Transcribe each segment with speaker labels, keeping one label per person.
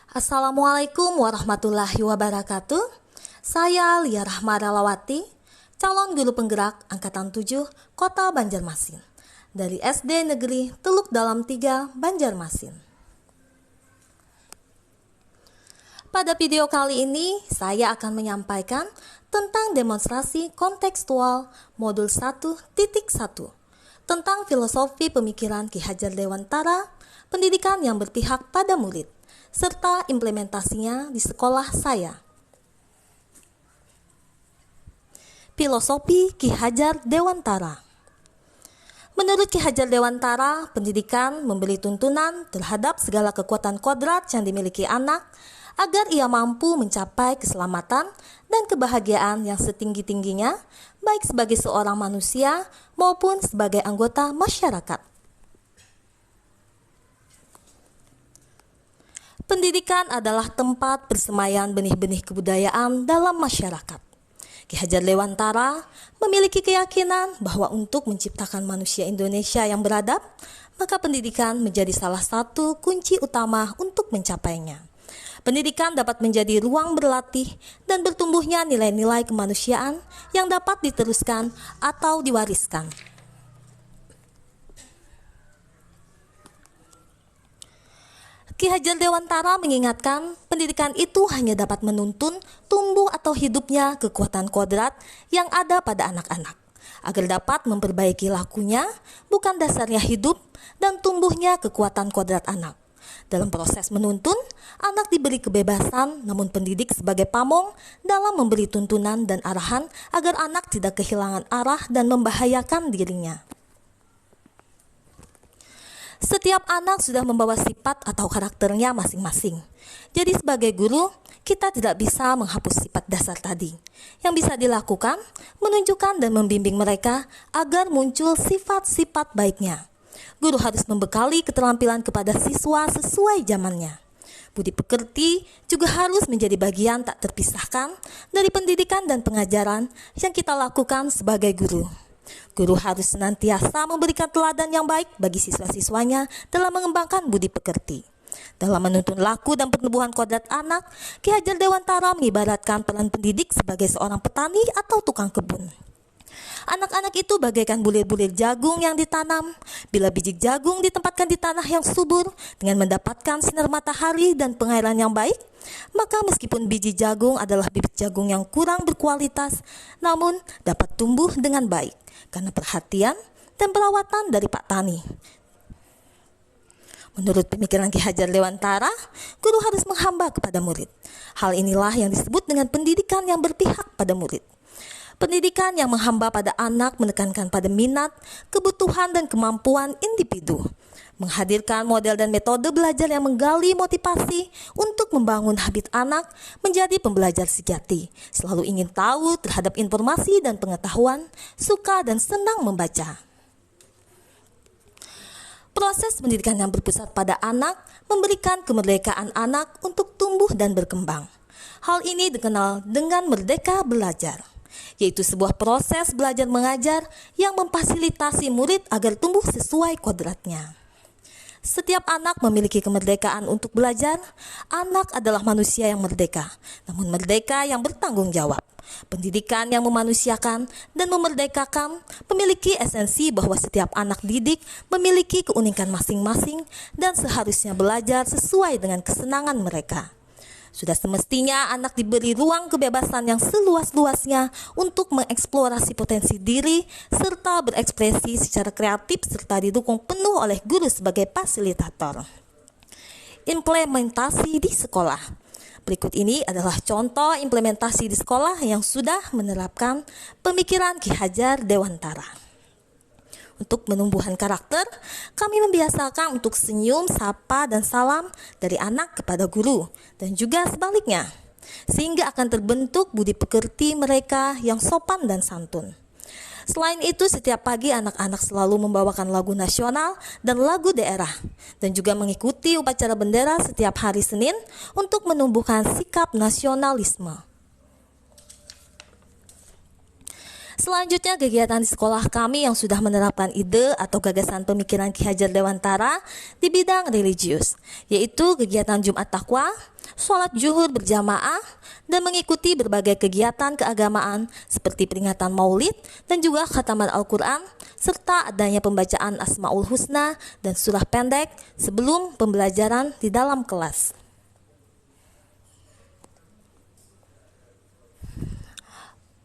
Speaker 1: Assalamualaikum warahmatullahi wabarakatuh. Saya Lia Rahmarawati, calon guru penggerak Angkatan 7 Kota Banjarmasin dari SD Negeri Teluk Dalam 3 Banjarmasin. Pada video kali ini, saya akan menyampaikan tentang demonstrasi kontekstual modul 1.1 tentang filosofi pemikiran Ki Hajar Dewantara, pendidikan yang berpihak pada murid, serta implementasinya di sekolah saya. Filosofi Ki Hajar Dewantara. Menurut Ki Hajar Dewantara, pendidikan memberi tuntunan terhadap segala kekuatan kodrat yang dimiliki anak agar ia mampu mencapai keselamatan dan kebahagiaan yang setinggi-tingginya, baik sebagai seorang manusia maupun sebagai anggota masyarakat. Pendidikan adalah tempat persemaian benih-benih kebudayaan dalam masyarakat. Ki Hajar Dewantara memiliki keyakinan bahwa untuk menciptakan manusia Indonesia yang beradab, maka pendidikan menjadi salah satu kunci utama untuk mencapainya. Pendidikan dapat menjadi ruang berlatih dan bertumbuhnya nilai-nilai kemanusiaan yang dapat diteruskan atau diwariskan. Ki Hajar Dewantara mengingatkan pendidikan itu hanya dapat menuntun tumbuh atau hidupnya kekuatan kodrat yang ada pada anak-anak, agar dapat memperbaiki lakunya, bukan dasarnya hidup dan tumbuhnya kekuatan kodrat anak. Dalam proses menuntun, anak diberi kebebasan, namun pendidik sebagai pamong dalam memberi tuntunan dan arahan agar anak tidak kehilangan arah dan membahayakan dirinya. Setiap anak sudah membawa sifat atau karakternya masing-masing. Jadi sebagai guru, kita tidak bisa menghapus sifat dasar tadi. Yang bisa dilakukan, menunjukkan dan membimbing mereka agar muncul sifat-sifat baiknya. Guru harus membekali keterampilan kepada siswa sesuai zamannya. Budi pekerti juga harus menjadi bagian tak terpisahkan dari pendidikan dan pengajaran yang kita lakukan sebagai guru. Guru harus senantiasa memberikan teladan yang baik bagi siswa-siswanya dalam mengembangkan budi pekerti. Dalam menuntun laku dan pertumbuhan kodrat anak, Ki Hajar Dewantara mengibaratkan peran pendidik sebagai seorang petani atau tukang kebun. Anak-anak itu bagaikan bulir-bulir jagung yang ditanam. Bila biji jagung ditempatkan di tanah yang subur dengan mendapatkan sinar matahari dan pengairan yang baik, maka meskipun biji jagung adalah bibit jagung yang kurang berkualitas, namun dapat tumbuh dengan baik karena perhatian dan perawatan dari Pak Tani. Menurut pemikiran Ki Hajar Dewantara, guru harus menghamba kepada murid. Hal inilah yang disebut dengan pendidikan yang berpihak pada murid. Pendidikan yang menghamba pada anak menekankan pada minat, kebutuhan, dan kemampuan individu. Menghadirkan model dan metode belajar yang menggali motivasi untuk membangun habit anak menjadi pembelajar sejati, selalu ingin tahu terhadap informasi dan pengetahuan, suka dan senang membaca. Proses pendidikan yang berpusat pada anak memberikan kemerdekaan anak untuk tumbuh dan berkembang. Hal ini dikenal dengan merdeka belajar, yaitu sebuah proses belajar mengajar yang memfasilitasi murid agar tumbuh sesuai kodratnya. Setiap anak memiliki kemerdekaan untuk belajar. Anak adalah manusia yang merdeka, namun merdeka yang bertanggung jawab. Pendidikan yang memanusiakan dan memerdekakan memiliki esensi bahwa setiap anak didik memiliki keunikan masing-masing dan seharusnya belajar sesuai dengan kesenangan mereka. Sudah semestinya anak diberi ruang kebebasan yang seluas-luasnya untuk mengeksplorasi potensi diri serta berekspresi secara kreatif serta didukung penuh oleh guru sebagai fasilitator. Implementasi di sekolah. Berikut ini adalah contoh implementasi di sekolah yang sudah menerapkan pemikiran Ki Hajar Dewantara. Untuk menumbuhkan karakter, kami membiasakan untuk senyum, sapa, dan salam dari anak kepada guru, dan juga sebaliknya, sehingga akan terbentuk budi pekerti mereka yang sopan dan santun. Selain itu, setiap pagi anak-anak selalu membawakan lagu nasional dan lagu daerah, dan juga mengikuti upacara bendera setiap hari Senin untuk menumbuhkan sikap nasionalisme. Selanjutnya, kegiatan di sekolah kami yang sudah menerapkan ide atau gagasan pemikiran Ki Hajar Dewantara di bidang religius, yaitu kegiatan Jumat Takwa, sholat zuhur berjamaah, dan mengikuti berbagai kegiatan keagamaan seperti peringatan Maulid dan juga khataman Al-Quran, serta adanya pembacaan Asmaul Husna dan surah pendek sebelum pembelajaran di dalam kelas.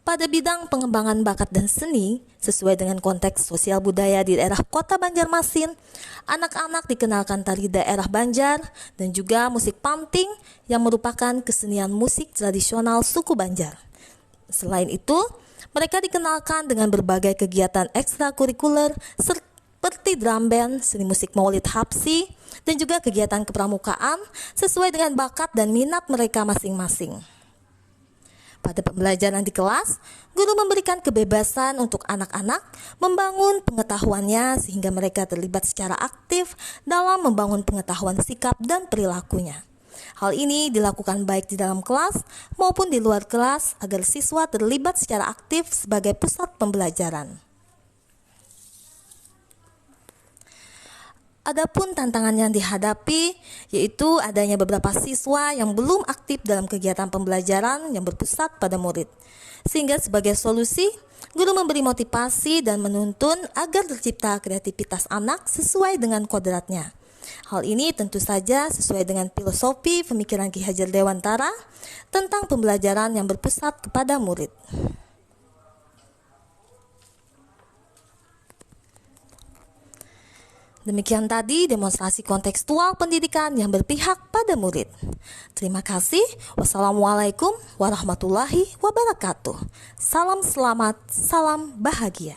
Speaker 1: Pada bidang pengembangan bakat dan seni, sesuai dengan konteks sosial budaya di daerah Kota Banjarmasin, anak-anak dikenalkan tari daerah Banjar dan juga musik panting yang merupakan kesenian musik tradisional suku Banjar. Selain itu, mereka dikenalkan dengan berbagai kegiatan ekstrakurikuler seperti drum band, seni musik Maulid Habsyi, dan juga kegiatan kepramukaan sesuai dengan bakat dan minat mereka masing-masing. Pada pembelajaran di kelas, guru memberikan kebebasan untuk anak-anak membangun pengetahuannya sehingga mereka terlibat secara aktif dalam membangun pengetahuan sikap dan perilakunya. Hal ini dilakukan baik di dalam kelas maupun di luar kelas agar siswa terlibat secara aktif sebagai pusat pembelajaran. Adapun tantangan yang dihadapi yaitu adanya beberapa siswa yang belum aktif dalam kegiatan pembelajaran yang berpusat pada murid. Sehingga sebagai solusi, guru memberi motivasi dan menuntun agar tercipta kreativitas anak sesuai dengan kodratnya. Hal ini tentu saja sesuai dengan filosofi pemikiran Ki Hajar Dewantara tentang pembelajaran yang berpusat kepada murid. Demikian tadi demonstrasi kontekstual pendidikan yang berpihak pada murid. Terima kasih. Wassalamualaikum warahmatullahi wabarakatuh. Salam selamat, salam bahagia.